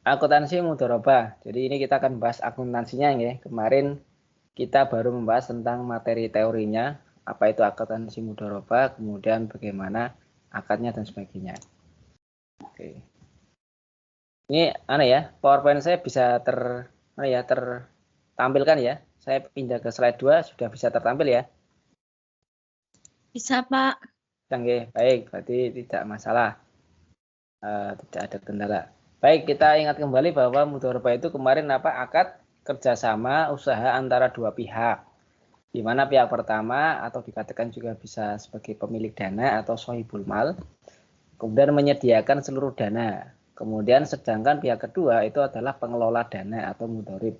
Akuntansi mudharabah. Jadi ini kita akan bahas akuntansinya ya. Kemarin kita baru membahas tentang materi teorinya, apa itu akuntansi mudharabah, kemudian bagaimana akadnya dan sebagainya. Oke. Ini aneh ya, PowerPoint saya bisa tertampilkan ya. Saya pindah ke slide 2 sudah bisa tertampil ya. Bisa, Pak. Oke, baik, berarti tidak masalah. Tidak ada kendala. Baik, kita ingat kembali bahwa mudharabah itu kemarin akad kerjasama usaha antara dua pihak, di mana pihak pertama atau dikatakan juga bisa sebagai pemilik dana atau sohibul mal, kemudian menyediakan seluruh dana. Kemudian sedangkan pihak kedua itu adalah pengelola dana atau mudharib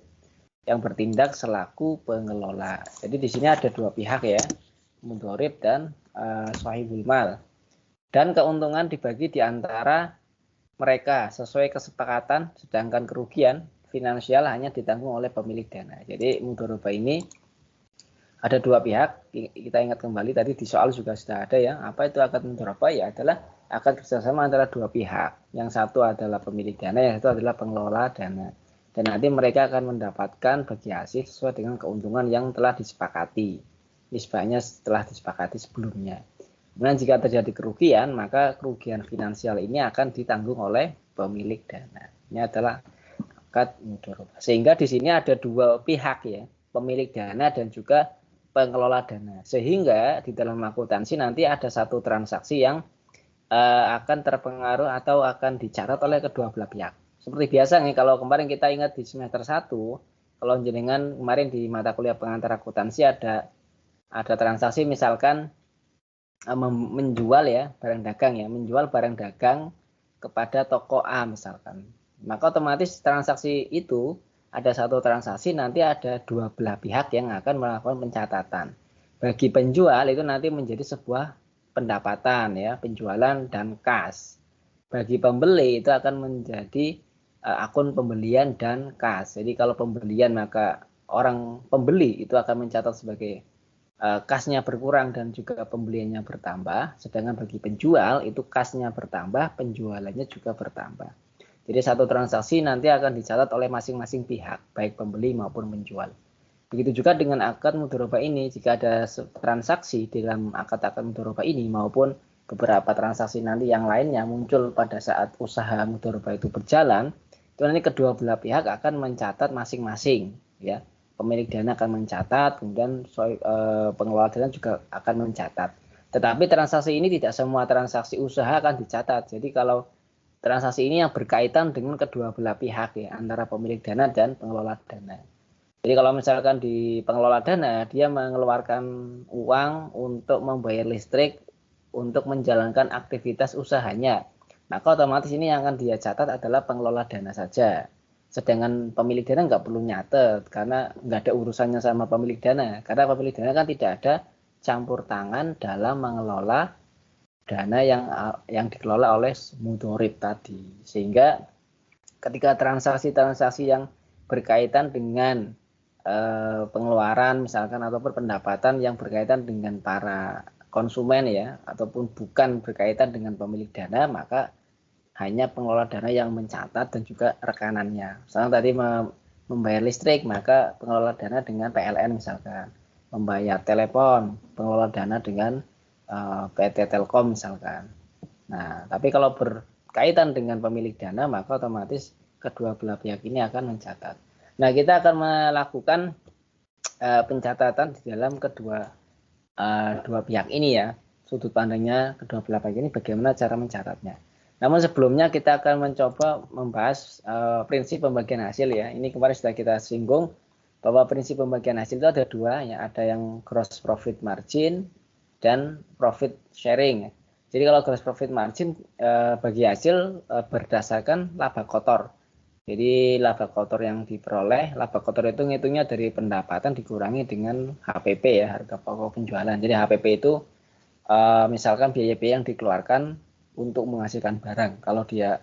yang bertindak selaku pengelola. Jadi di sini ada dua pihak ya, mudharib dan sohibul mal. Dan keuntungan dibagi di antara mereka sesuai kesepakatan, sedangkan kerugian finansial hanya ditanggung oleh pemilik dana. Jadi mudharabah ini ada dua pihak. Kita ingat kembali tadi di soal juga sudah ada ya. Apa itu akad mudharabah? Ya adalah akad kerjasama antara dua pihak. Yang satu adalah pemilik dana, yang satu adalah pengelola dana. Dan nanti mereka akan mendapatkan bagi hasil sesuai dengan keuntungan yang telah disepakati. Nisbahnya setelah disepakati sebelumnya. Kemudian jika terjadi kerugian, maka kerugian finansial ini akan ditanggung oleh pemilik dana. Ini adalah akad mudharabah. Sehingga di sini ada dua pihak ya, pemilik dana dan juga pengelola dana. Sehingga di dalam akuntansi nanti ada satu transaksi yang akan terpengaruh atau akan dicatat oleh kedua belah pihak. Seperti biasa nih, kalau kemarin kita ingat di semester 1, kalau jenengan kemarin di mata kuliah pengantar akuntansi ada transaksi misalkan menjual ya barang dagang ya, menjual barang dagang kepada toko A misalkan. Maka otomatis transaksi itu ada satu transaksi nanti ada dua belah pihak yang akan melakukan pencatatan. Bagi penjual itu nanti menjadi sebuah pendapatan ya, penjualan dan kas. Bagi pembeli itu akan menjadi akun pembelian dan kas. Jadi kalau pembelian maka orang pembeli itu akan mencatat sebagai kasnya berkurang dan juga pembeliannya bertambah, sedangkan bagi penjual itu kasnya bertambah, penjualannya juga bertambah. Jadi satu transaksi nanti akan dicatat oleh masing-masing pihak, baik pembeli maupun penjual. Begitu juga dengan akad mudharabah ini, jika ada transaksi dalam akad-akad mudharabah ini maupun beberapa transaksi nanti yang lainnya muncul pada saat usaha mudharabah itu berjalan, itu nanti kedua belah pihak akan mencatat masing-masing ya. Pemilik dana akan mencatat, kemudian pengelola dana juga akan mencatat. Tetapi transaksi ini tidak semua transaksi usaha akan dicatat. Jadi kalau transaksi ini yang berkaitan dengan kedua belah pihak ya, antara pemilik dana dan pengelola dana. Jadi kalau misalkan di pengelola dana, dia mengeluarkan uang untuk membayar listrik untuk menjalankan aktivitas usahanya, maka otomatis ini yang akan dia catat adalah pengelola dana saja. Sedangkan pemilik dana nggak perlu nyatet karena nggak ada urusannya sama pemilik dana. Karena pemilik dana kan tidak ada campur tangan dalam mengelola dana yang dikelola oleh mudharib tadi. Sehingga ketika transaksi-transaksi yang berkaitan dengan pengeluaran misalkan ataupun pendapatan yang berkaitan dengan para konsumen ya ataupun bukan berkaitan dengan pemilik dana, maka hanya pengelola dana yang mencatat dan juga rekanannya. Misalnya tadi membayar listrik, maka pengelola dana dengan PLN misalkan. Membayar telepon, pengelola dana dengan PT Telkom misalkan. Nah, tapi kalau berkaitan dengan pemilik dana, maka otomatis kedua belah pihak ini akan mencatat. Nah, kita akan melakukan pencatatan di dalam kedua dua pihak ini ya. Sudut pandangnya kedua belah pihak ini bagaimana cara mencatatnya. Namun sebelumnya kita akan mencoba membahas prinsip pembagian hasil ya. Ini kemarin sudah kita singgung bahwa prinsip pembagian hasil itu ada dua ya. Ada yang gross profit margin dan profit sharing. Jadi kalau gross profit margin bagi hasil berdasarkan laba kotor. Jadi laba kotor yang diperoleh, laba kotor itu ngitungnya dari pendapatan dikurangi dengan HPP ya, harga pokok penjualan. Jadi HPP itu misalkan biaya-biaya yang dikeluarkan untuk menghasilkan barang. Kalau dia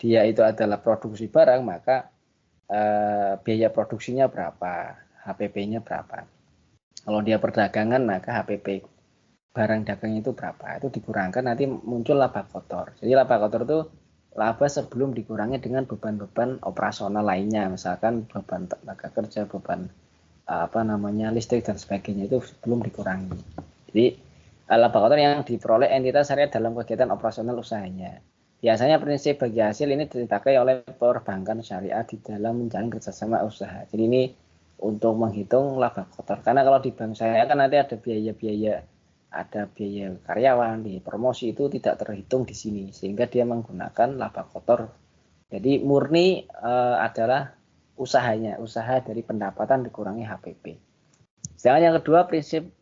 itu adalah produksi barang, maka biaya produksinya berapa, HPP-nya berapa. Kalau dia perdagangan, maka HPP barang dagang itu berapa. Itu dikurangkan nanti muncul laba kotor. Jadi laba kotor itu laba sebelum dikurangi dengan beban-beban operasional lainnya, misalkan beban tenaga kerja, beban listrik dan sebagainya, itu sebelum dikurangi. Jadi laba kotor yang diperoleh entitas syariah dalam kegiatan operasional usahanya. Biasanya prinsip bagi hasil ini dipakai oleh perbankan syariah di dalam menjalin kerjasama usaha. Jadi ini untuk menghitung laba kotor. Karena kalau di bank syariah kan nanti ada biaya-biaya, ada biaya karyawan, di promosi, itu tidak terhitung di sini, sehingga dia menggunakan laba kotor. Jadi murni adalah usahanya, usaha dari pendapatan dikurangi HPP. Sedangkan yang kedua, prinsip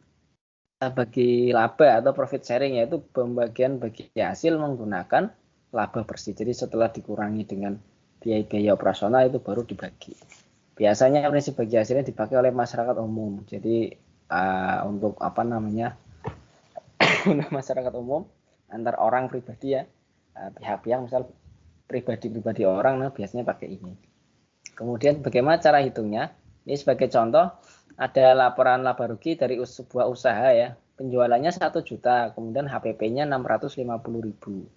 bagi laba atau profit sharing, yaitu pembagian bagi hasil menggunakan laba bersih. Jadi setelah dikurangi dengan biaya-biaya operasional itu baru dibagi. Biasanya prinsip bagi hasilnya dipakai oleh masyarakat umum. Jadi untuk masyarakat umum antar orang pribadi ya, pihak-pihak misal pribadi-pribadi orang, biasanya pakai ini. Kemudian bagaimana cara hitungnya? Ini sebagai contoh, ada laporan laba rugi dari sebuah usaha ya, penjualannya 1 juta, kemudian HPP-nya 650.000.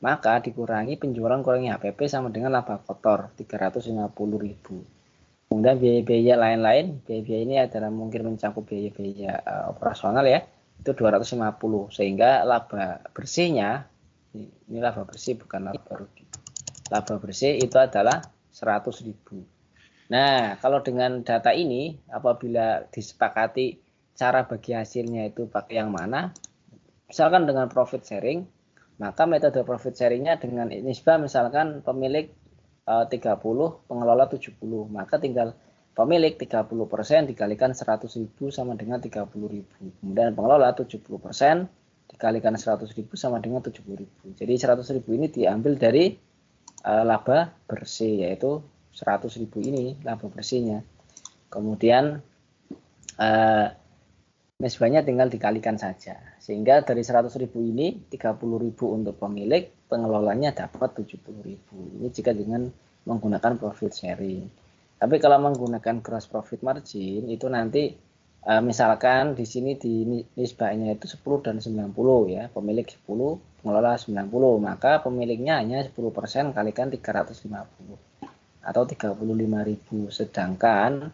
Maka dikurangi penjualan kurangi HPP sama dengan laba kotor 350.000. Kemudian biaya-biaya lain-lain, biaya-biaya ini adalah mungkin mencakup biaya-biaya operasional ya, itu 250, sehingga laba bersihnya, ini laba bersih bukan laba rugi, laba bersih itu adalah 100.000. Nah, kalau dengan data ini, apabila disepakati cara bagi hasilnya itu pakai yang mana, misalkan dengan profit sharing, maka metode profit sharingnya dengan nisbah, misalkan pemilik 30, pengelola 70, maka tinggal pemilik 30% dikalikan 100.000 sama dengan 30.000, kemudian pengelola 70% dikalikan 100.000 sama dengan 70.000. Jadi 100.000 ini diambil dari laba bersih, yaitu 100.000 ini laba bersihnya. Kemudian nisbahnya tinggal dikalikan saja, sehingga dari 100.000 ini 30.000 untuk pemilik, pengelolanya dapat 70.000. Ini jika dengan menggunakan profit sharing. Tapi kalau menggunakan gross profit margin itu nanti misalkan di sini di nisbahnya itu 10 dan 90 ya, pemilik 10, pengelola 90, maka pemiliknya hanya 10% kalikan 350 atau 35.000, sedangkan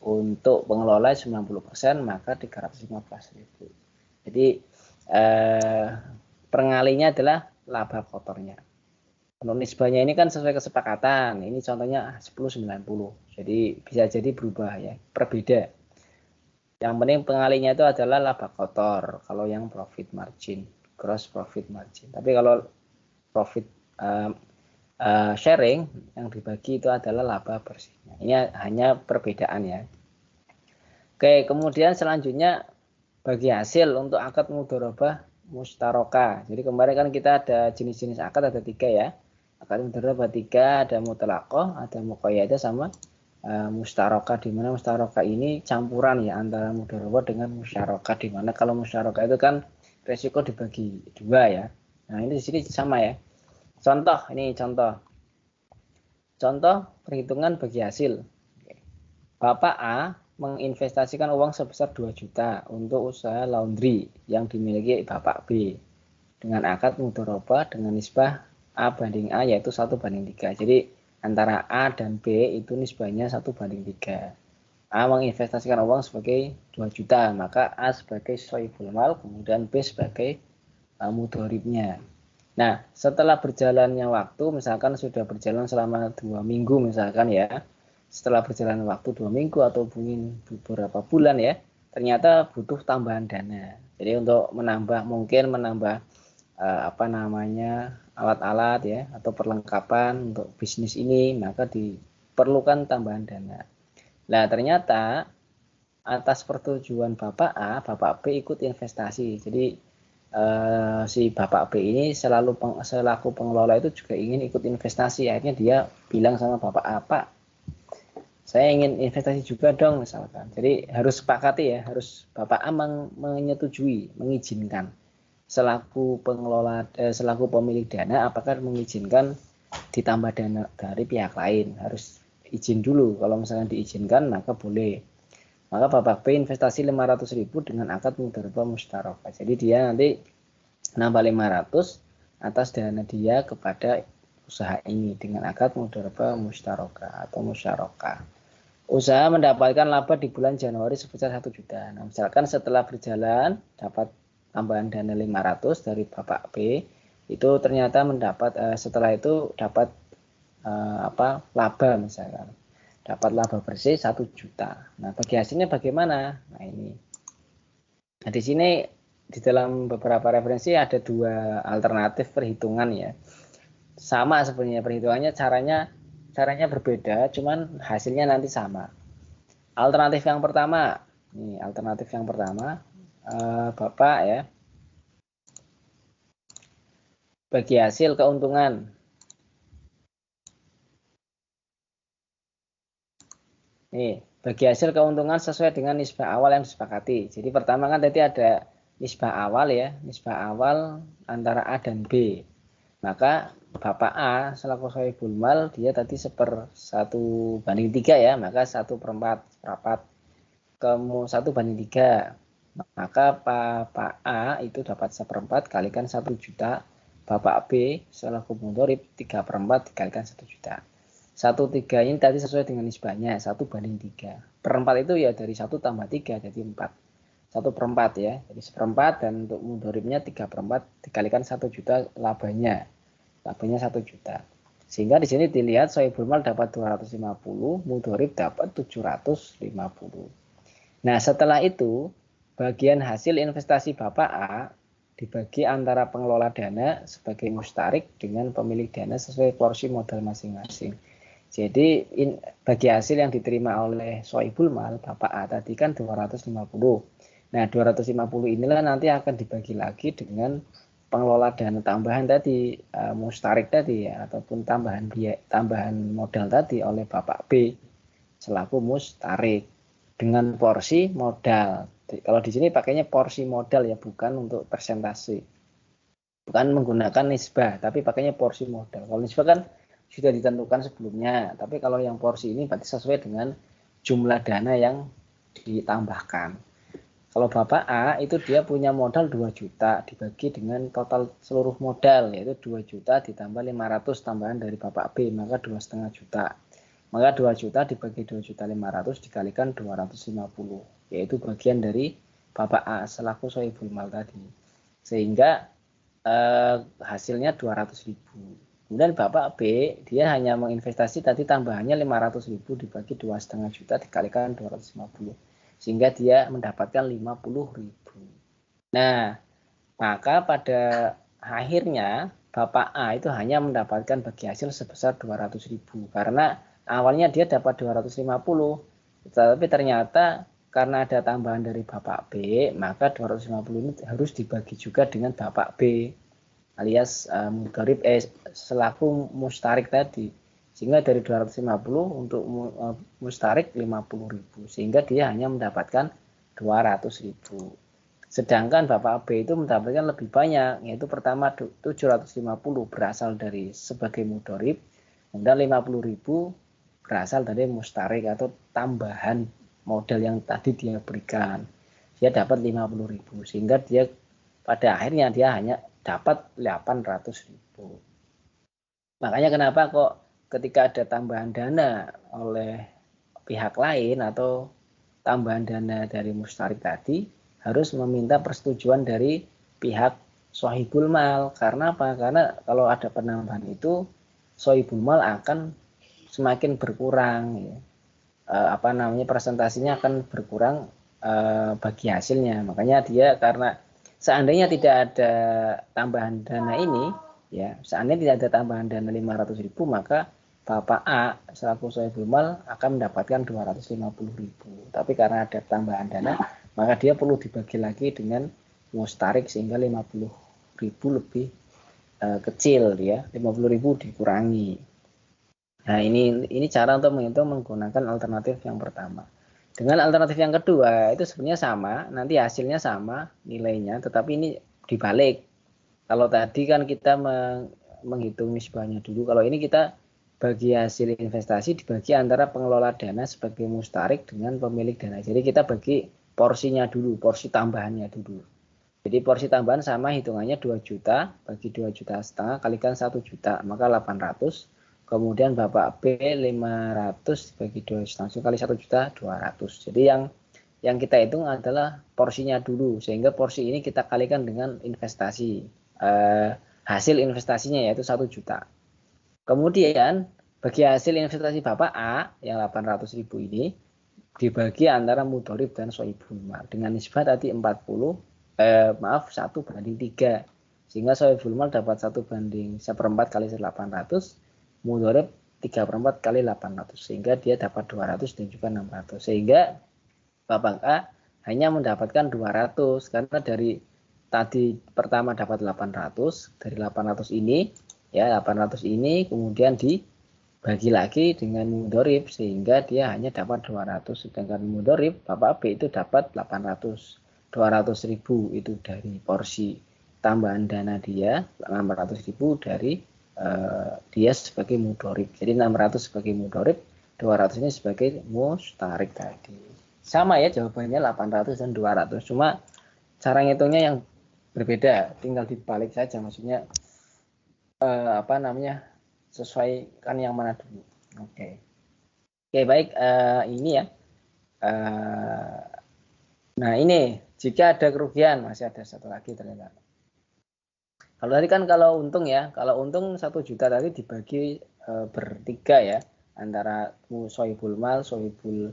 untuk pengelola 90% maka 315.000. Jadi pengalinya adalah laba kotornya. Untuk nisbahnya ini kan sesuai kesepakatan. Ini contohnya 10-90. Jadi bisa jadi berubah ya, berbeda. Yang penting pengalinya itu adalah laba kotor. Kalau yang profit margin, gross profit margin. Tapi kalau profit sharing yang dibagi itu adalah laba bersihnya. Ini hanya perbedaan ya. Oke, kemudian selanjutnya bagi hasil untuk akad mudharabah mustarokah. Jadi kemarin kan kita ada jenis-jenis akad ada 3 ya. Akad mudharabah 3, ada mutlaqah, ada muqayyadah, sama mustarokah, di mana mustarokah ini campuran ya antara mudharabah dengan musyarakah, di mana kalau musyarakah itu kan resiko dibagi 2 ya. Nah, ini di sini sama ya. Contoh, ini contoh perhitungan bagi hasil. Bapak A menginvestasikan uang sebesar 2 juta untuk usaha laundry yang dimiliki Bapak B dengan akad mudharabah dengan nisbah A banding A, yaitu 1:3. Jadi antara A dan B itu nisbahnya 1:3. A menginvestasikan uang sebagai 2 juta, maka A sebagai sohibul mal, kemudian B sebagai mudharibnya. Nah, setelah berjalannya waktu, misalkan sudah berjalan selama 2 minggu misalkan ya, setelah berjalan waktu 2 minggu atau mungkin beberapa bulan ya, ternyata butuh tambahan dana. Jadi untuk mungkin menambah alat-alat ya atau perlengkapan untuk bisnis ini, maka diperlukan tambahan dana. Nah, ternyata atas persetujuan Bapak A, Bapak B ikut investasi. Jadi si Bapak B ini selaku pengelola itu juga ingin ikut investasi. Akhirnya dia bilang sama Bapak A, Pak, saya ingin investasi juga dong misalkan. Jadi harus sepakati ya, harus Bapak A menyetujui, mengizinkan selaku pengelola, selaku pemilik dana, apakah mengizinkan ditambah dana dari pihak lain. Harus izin dulu. Kalau misalkan diizinkan maka boleh. Maka Bapak B investasi 500.000 dengan akad mudharabah mustarokah. Jadi dia nanti nambah 500 atas dana dia kepada usaha ini dengan akad mudharabah musyarakah atau musyarakah. Usaha mendapatkan laba di bulan Januari sebesar 1 juta. Nah, misalkan setelah berjalan dapat tambahan dana 500 dari Bapak B, itu ternyata mendapat setelah itu dapat laba misalkan. Dapat laba bersih 1 juta. Nah, bagi hasilnya bagaimana? Nah, ini. Nah, di sini di dalam beberapa referensi ada dua alternatif perhitungan ya. Sama sebenarnya perhitungannya, caranya berbeda, cuman hasilnya nanti sama. Alternatif yang pertama, Bapak ya, bagi hasil keuntungan. Nih, bagi hasil keuntungan sesuai dengan nisbah awal yang disepakati. Jadi pertama kan tadi ada nisbah awal ya, nisbah awal antara A dan B. Maka Bapak A selaku sahibul mal dia tadi 1/3 ya, maka 1/4 seperempat. Kamu 1/3. Maka Bapak A itu dapat 1/4 kalikan 1 juta. Bapak B selaku mudharib 3/4 dikalikan 1 juta. 1/3 ini tadi sesuai dengan nisbahnya 1/3. Per4 itu ya dari 1 tambah 3 jadi 4. 1/4 ya. Jadi 1/4 dan untuk mudharibnya 3/4 dikalikan 1 juta labanya. Labanya 1 juta. Sehingga di sini dilihat sahibul mal dapat 250, mudharib dapat 750. Nah, setelah itu bagian hasil investasi Bapak A dibagi antara pengelola dana sebagai mustarik dengan pemilik dana sesuai porsi modal masing-masing. Jadi bagi hasil yang diterima oleh sahibul mal Bapak A tadi kan 250. Nah, 250 inilah nanti akan dibagi lagi dengan pengelola dana tambahan tadi, mustarik tadi ya, ataupun tambahan modal tadi oleh Bapak B selaku mustarik dengan porsi modal. Kalau di sini pakainya porsi modal ya, bukan untuk persentase. Bukan menggunakan nisbah, tapi pakainya porsi modal. Kalau nisbah kan sudah ditentukan sebelumnya, tapi kalau yang porsi ini berarti sesuai dengan jumlah dana yang ditambahkan. Kalau Bapak A itu dia punya modal 2 juta dibagi dengan total seluruh modal yaitu 2 juta ditambah 500 tambahan dari Bapak B, maka 2,5 juta. Maka 2 juta dibagi 2.500.000 dikalikan 250, yaitu bagian dari Bapak A selaku sahibul mal tadi. Sehingga hasilnya 200.000. Kemudian Bapak B dia hanya menginvestasi tadi tambahannya 500.000 dibagi 2,5 juta dikalikan 250. Sehingga dia mendapatkan 50.000. Nah, maka pada akhirnya Bapak A itu hanya mendapatkan bagi hasil sebesar 200.000 karena awalnya dia dapat 250, tetapi ternyata karena ada tambahan dari Bapak B, maka 250 ini harus dibagi juga dengan Bapak B alias mudharib selaku mustarik tadi. Sehingga dari 250 untuk mustarik 50.000, sehingga dia hanya mendapatkan 200.000. Sedangkan Bapak B itu mendapatkan lebih banyak, yaitu pertama 750 berasal dari sebagai mudharib, kemudian 50.000 berasal dari mustarik atau tambahan modal yang tadi dia berikan. Dia dapat 50.000, sehingga dia pada akhirnya dia hanya dapat 800.000. Makanya kenapa kok ketika ada tambahan dana oleh pihak lain atau tambahan dana dari mustarik tadi harus meminta persetujuan dari pihak sahibul mal. Karena apa? Karena kalau ada penambahan itu sahibul mal akan semakin berkurang ya. Presentasinya akan berkurang bagi hasilnya. Makanya dia karena seandainya tidak ada tambahan dana ini ya, seandainya tidak ada tambahan dana 500.000, maka Bapak A selaku sahibul mal akan mendapatkan 250.000. Tapi karena ada tambahan dana, maka dia perlu dibagi lagi dengan mustarik sehingga 50.000 lebih kecil ya, 50.000 dikurangi. Nah, ini cara untuk menghitung menggunakan alternatif yang pertama. Dengan alternatif yang kedua itu sebenarnya sama, nanti hasilnya sama nilainya, tetapi ini dibalik. Kalau tadi kan kita menghitung nisbahnya dulu, kalau ini kita bagi hasil investasi dibagi antara pengelola dana sebagai mustarik dengan pemilik dana. Jadi kita bagi porsinya dulu, porsi tambahannya dulu. Jadi porsi tambahan sama, hitungannya 2 juta bagi 2,5 juta kalikan 1 juta, maka 800. Kemudian Bapak B 500 bagi 2,5 kali 1 juta 200. Jadi yang kita hitung adalah porsinya dulu, sehingga porsi ini kita kalikan dengan investasi. Hasil investasinya yaitu 1 juta. Kemudian bagi hasil investasi Bapak A yang 800.000 ini dibagi antara mudhorib dan sohibul mal dengan nisbah tadi 1/3, sehingga sohibul mal dapat 1/1/4 kali 800, mudhorib 3/4 kali 800, sehingga dia dapat 200 dan juga 600, sehingga Bapak A hanya mendapatkan 200 karena dari tadi pertama dapat 800, dari 800 ini ya 800 ini kemudian dibagi lagi dengan mudhorib, sehingga dia hanya dapat 200, sedangkan mudhorib Bapak B itu dapat 800. 200.000 itu dari porsi tambahan dana dia, 600.000 dari dia sebagai mudhorib. Jadi 600 sebagai mudhorib, 200 ini sebagai mustarik tadi. Sama ya jawabannya 800 dan 200, cuma cara ngitungnya yang berbeda, tinggal dibalik saja, maksudnya sesuaikan yang mana dulu. Oke, baik, ini ya. Nah ini jika ada kerugian, masih ada satu lagi ternyata. Kalau tadi kan kalau untung ya, kalau untung 1 juta tadi dibagi bertiga ya, antara sohibul mal, sohibul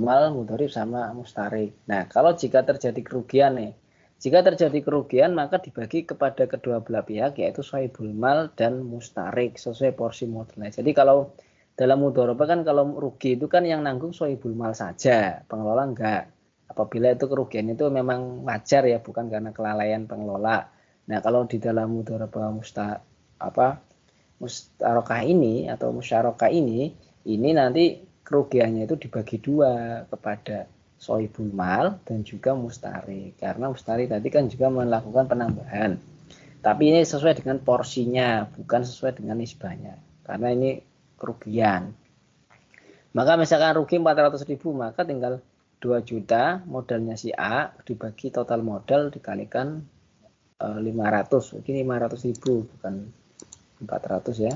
mal, mudhorib sama mustarik. Nah kalau jika terjadi kerugian nih, jika terjadi kerugian maka dibagi kepada kedua belah pihak, yaitu sohibul mal dan mustarik sesuai porsi modalnya. Jadi kalau dalam mudharabah kan kalau rugi itu kan yang nanggung sohibul mal saja, pengelola enggak. Apabila itu kerugian itu memang wajar ya, bukan karena kelalaian pengelola. Nah kalau di dalam mudharabah mustarokah ini atau musyarakah ini nanti kerugiannya itu dibagi dua kepada sohibul mal dan juga mustarik, karena mustarik tadi kan juga melakukan penambahan, tapi ini sesuai dengan porsinya, bukan sesuai dengan nisbahnya, karena ini kerugian. Maka misalkan rugi 400.000, maka tinggal 2 juta modalnya si A dibagi total modal dikalikan 500, mungkin 500.000 bukan 400 ya,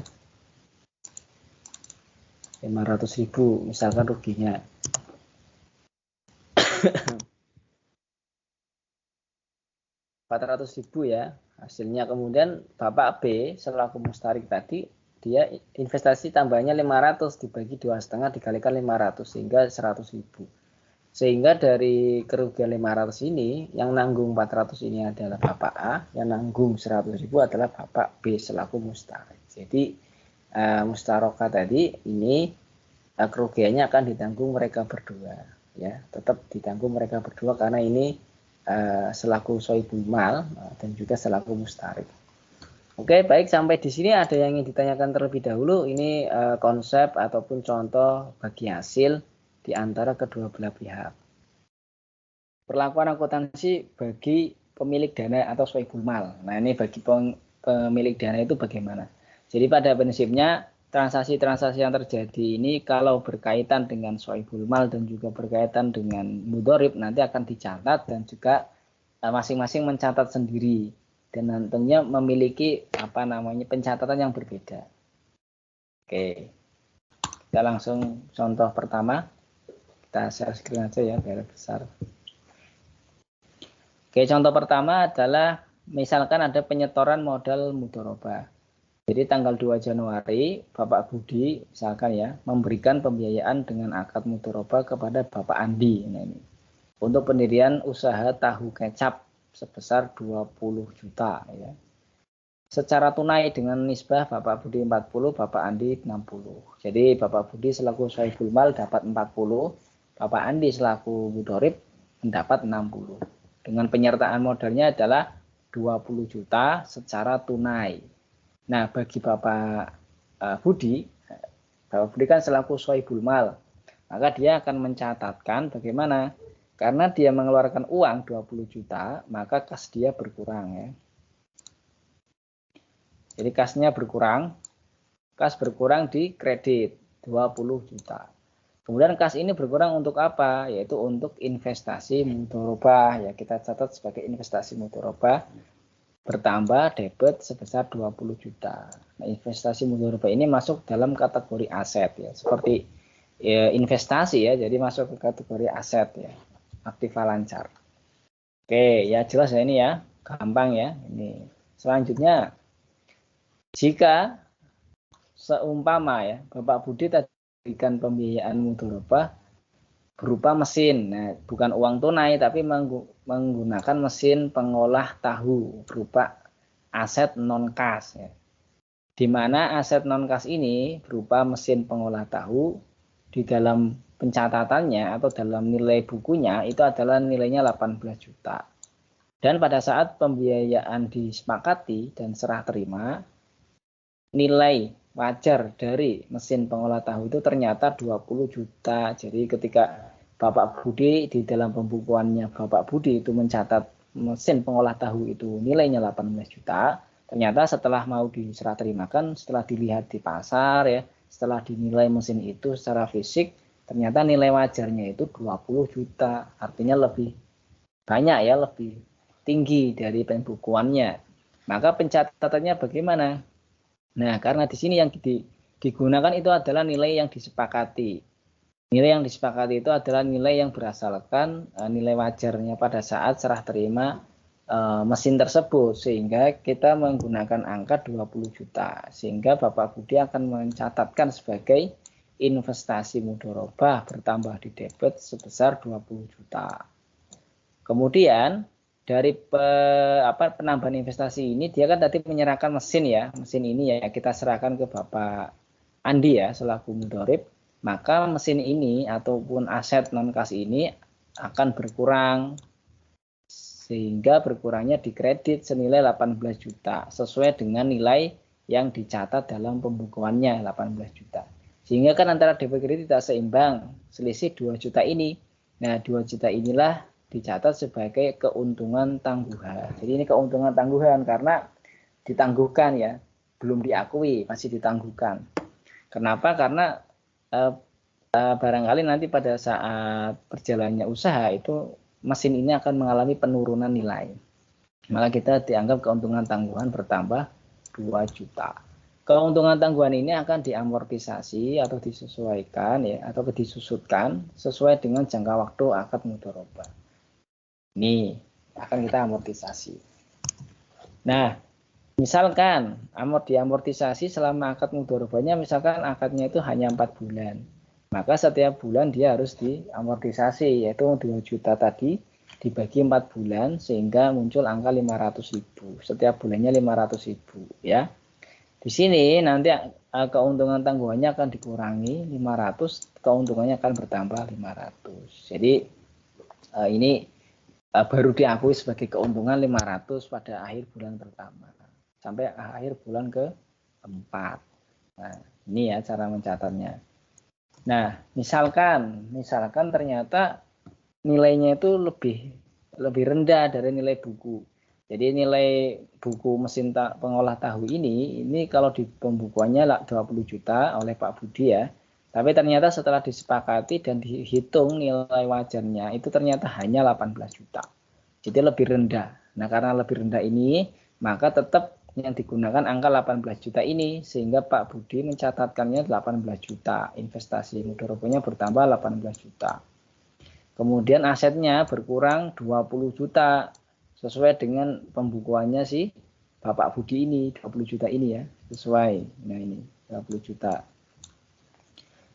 500.000 misalkan ruginya. 400.000 ya hasilnya. Kemudian Bapak B selaku mustarik tadi, dia investasi tambahnya 500 dibagi 2,5 dikalikan 500 sehingga 100.000. Sehingga dari kerugian 500 ini yang nanggung 400 ini adalah Bapak A, yang nanggung 100.000 adalah Bapak B selaku mustarik. Jadi mustarokah tadi ini kerugiannya akan ditanggung mereka berdua ya, tetap ditanggung mereka berdua karena ini selaku sohibul mal dan juga selaku mustarik. Oke, baik, sampai di sini ada yang ingin ditanyakan terlebih dahulu. Ini konsep ataupun contoh bagi hasil di antara kedua belah pihak. Perlakuan akuntansi bagi pemilik dana atau sohibul mal. Nah, ini bagi pemilik dana itu bagaimana? Jadi pada prinsipnya transaksi-transaksi yang terjadi ini kalau berkaitan dengan sohibul mal dan juga berkaitan dengan mudhorib nanti akan dicatat dan juga masing-masing mencatat sendiri dan nantinya memiliki pencatatan yang berbeda. Oke, kita langsung contoh pertama, kita share screen aja ya biar besar. Oke, contoh pertama adalah misalkan ada penyetoran modal mudharabah. Jadi tanggal 2 Januari Bapak Budi misalkan ya memberikan pembiayaan dengan akad mudharabah kepada Bapak Andi untuk pendirian usaha tahu kecap sebesar 20 juta ya. Secara tunai dengan nisbah Bapak Budi 40, Bapak Andi 60. Jadi Bapak Budi selaku sohibul mal dapat 40, Bapak Andi selaku mudhorib mendapat 60. Dengan penyertaan modalnya adalah 20 juta secara tunai. Nah, bagi Bapak Budi kan selaku sohibul mal, maka dia akan mencatatkan bagaimana? Karena dia mengeluarkan uang 20 juta, maka kas dia berkurang ya. Jadi kasnya berkurang, kas berkurang di kredit 20 juta. Kemudian kas ini berkurang untuk apa? Yaitu untuk investasi mudharabah. Ya, kita catat sebagai investasi mudharabah bertambah debit sebesar 20 juta. Nah, investasi mudharabah ini masuk dalam kategori aset ya, seperti ya, investasi ya, jadi masuk ke kategori aset ya, aktiva lancar. Oke, ya jelas ya ini ya, gampang ya. Ini selanjutnya, jika seumpama ya Bapak Budi tadi berikan pembiayaan mudharabah berupa mesin, nah bukan uang tunai tapi menggunakan mesin pengolah tahu berupa aset non kas ya. Di mana aset non kas ini berupa mesin pengolah tahu, di dalam pencatatannya atau dalam nilai bukunya itu adalah nilainya 18 juta. Dan pada saat pembiayaan disepakati dan serah terima, nilai wajar dari mesin pengolah tahu itu ternyata 20 juta. Jadi ketika Bapak Budi di dalam pembukuannya Bapak Budi itu mencatat mesin pengolah tahu itu nilainya 18 juta, ternyata setelah mau diserah terimakan, setelah dilihat di pasar ya, setelah dinilai mesin itu secara fisik, ternyata nilai wajarnya itu 20 juta. Artinya lebih banyak ya, lebih tinggi dari pembukuannya. Maka pencatatannya bagaimana? Nah, karena di sini yang digunakan itu adalah nilai yang disepakati. Nilai yang disepakati itu adalah nilai yang berasalkan nilai wajarnya pada saat serah terima mesin tersebut, sehingga kita menggunakan angka 20 juta. Sehingga Bapak Budi akan mencatatkan sebagai investasi mudharabah bertambah di debit sebesar 20 juta. Kemudian dari penambahan investasi ini, dia kan tadi menyerahkan mesin ya, mesin ini ya kita serahkan ke Bapak Andi ya selaku mudharib, maka mesin ini ataupun aset non kas ini akan berkurang, sehingga berkurangnya di kredit senilai 18 juta sesuai dengan nilai yang dicatat dalam pembukuannya 18 juta. Sehingga kan antara debit kredit tidak seimbang, selisih 2 juta ini. Nah, 2 juta inilah dicatat sebagai keuntungan tangguhan. Jadi ini keuntungan tangguhan karena ditangguhkan ya, belum diakui, masih ditangguhkan. Kenapa? Karena barangkali nanti pada saat perjalannya usaha itu mesin ini akan mengalami penurunan nilai. Maka kita dianggap keuntungan tangguhan bertambah 2 juta. Keuntungan tangguhan ini akan diamortisasi atau disesuaikan ya, atau disusutkan sesuai dengan jangka waktu akad mudharabah. Ini akan kita amortisasi. Nah, misalkan diamortisasi selama akad mudharabahnya, misalkan akadnya itu hanya 4 bulan. Maka setiap bulan dia harus diamortisasi, yaitu 2 juta tadi dibagi 4 bulan sehingga muncul angka 500.000. Setiap bulannya 500.000 ya. Di sini nanti keuntungan tangguhannya akan dikurangi 500, keuntungannya akan bertambah 500. Jadi ini baru diakui sebagai keuntungan 500 pada akhir bulan pertama sampai akhir bulan keempat. Nah, ini ya cara mencatatnya. Nah, misalkan ternyata nilainya itu lebih rendah dari nilai buku. Jadi nilai buku mesin pengolah tahu ini kalau di pembukuannya 20 juta oleh Pak Budi ya. Tapi ternyata setelah disepakati dan dihitung nilai wajarnya itu ternyata hanya 18 juta. Jadi lebih rendah. Nah, karena lebih rendah ini, maka tetap yang digunakan angka 18 juta ini, sehingga Pak Budi mencatatkannya 18 juta. Investasi mudharabahnya bertambah 18 juta. Kemudian asetnya berkurang 20 juta sesuai dengan pembukuannya si Bapak Budi ini, 20 juta ini ya, sesuai. Nah, ini 20 juta.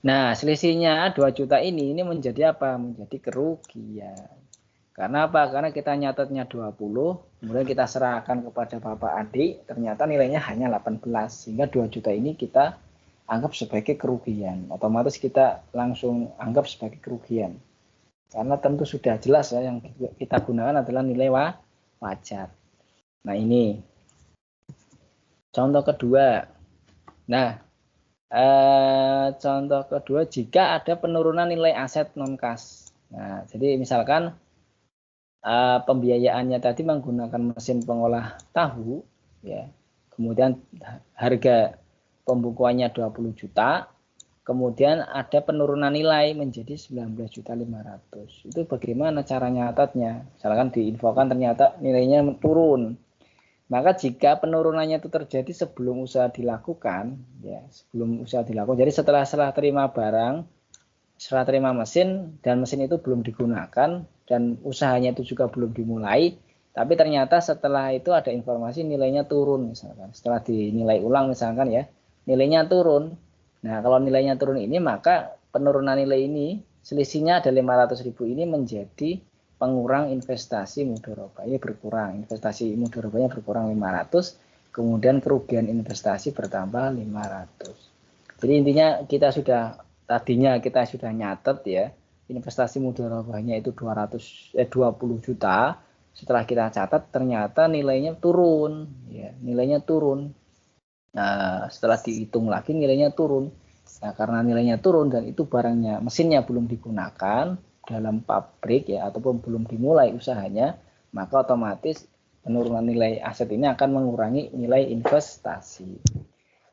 Nah, selisihnya 2 juta ini menjadi apa? Menjadi kerugian. Karena apa? Karena kita nyatetnya 20, kemudian kita serahkan kepada Bapak Adi, ternyata nilainya hanya 18, sehingga 2 juta ini kita anggap sebagai kerugian. Otomatis kita langsung anggap sebagai kerugian. Karena tentu sudah jelas ya, yang kita gunakan adalah nilai wajar. Nah, ini contoh kedua. Nah, contoh kedua, jika ada penurunan nilai aset non kas. Nah, jadi misalkan pembiayaannya tadi menggunakan mesin pengolah tahu ya. Kemudian harga pembukuannya 20 juta. kemudian ada penurunan nilai menjadi 19.500.000. Itu bagaimana cara nyatatnya? Misalkan diinfokan ternyata nilainya turun. Maka jika penurunannya itu terjadi sebelum usaha dilakukan, ya sebelum usaha dilakukan, jadi setelah terima barang, setelah terima mesin dan mesin itu belum digunakan dan usahanya itu juga belum dimulai, tapi ternyata setelah itu ada informasi nilainya turun misalkan, setelah dinilai ulang misalkan ya, nilainya turun. Nah kalau nilainya turun ini maka penurunan nilai ini selisihnya ada 500.000 ini menjadi pengurang investasi mudharabah, ini berkurang, investasi mudharabahnya berkurang 500, kemudian kerugian investasi bertambah 500. Jadi intinya tadinya kita sudah nyatet ya, investasi mudharabahnya itu 20 juta, setelah kita catat ternyata nilainya turun ya, nilainya turun. Nah, setelah dihitung lagi nilainya turun. Nah, karena nilainya turun dan itu barangnya, mesinnya belum digunakan dalam pabrik ya ataupun belum dimulai usahanya, maka otomatis penurunan nilai aset ini akan mengurangi nilai investasi.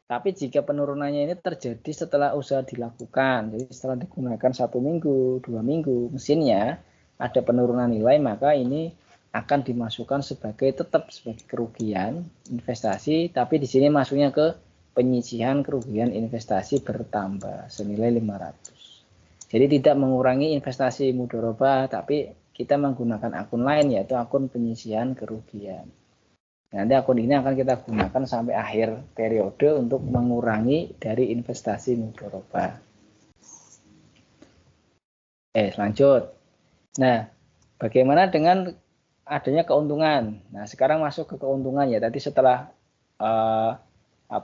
Tapi jika penurunannya ini terjadi setelah usaha dilakukan, jadi setelah digunakan 1 minggu, 2 minggu, mesinnya ada penurunan nilai, maka ini akan dimasukkan tetap sebagai kerugian investasi, tapi di sini masuknya ke penyisihan kerugian investasi bertambah senilai 500. Jadi tidak mengurangi investasi mudharabah, tapi kita menggunakan akun lain yaitu akun penyisihan kerugian. Nanti akun ini akan kita gunakan sampai akhir periode untuk mengurangi dari investasi mudharabah. Lanjut. Nah, bagaimana dengan adanya keuntungan? Nah, sekarang masuk ke keuntungan ya. Tadi setelah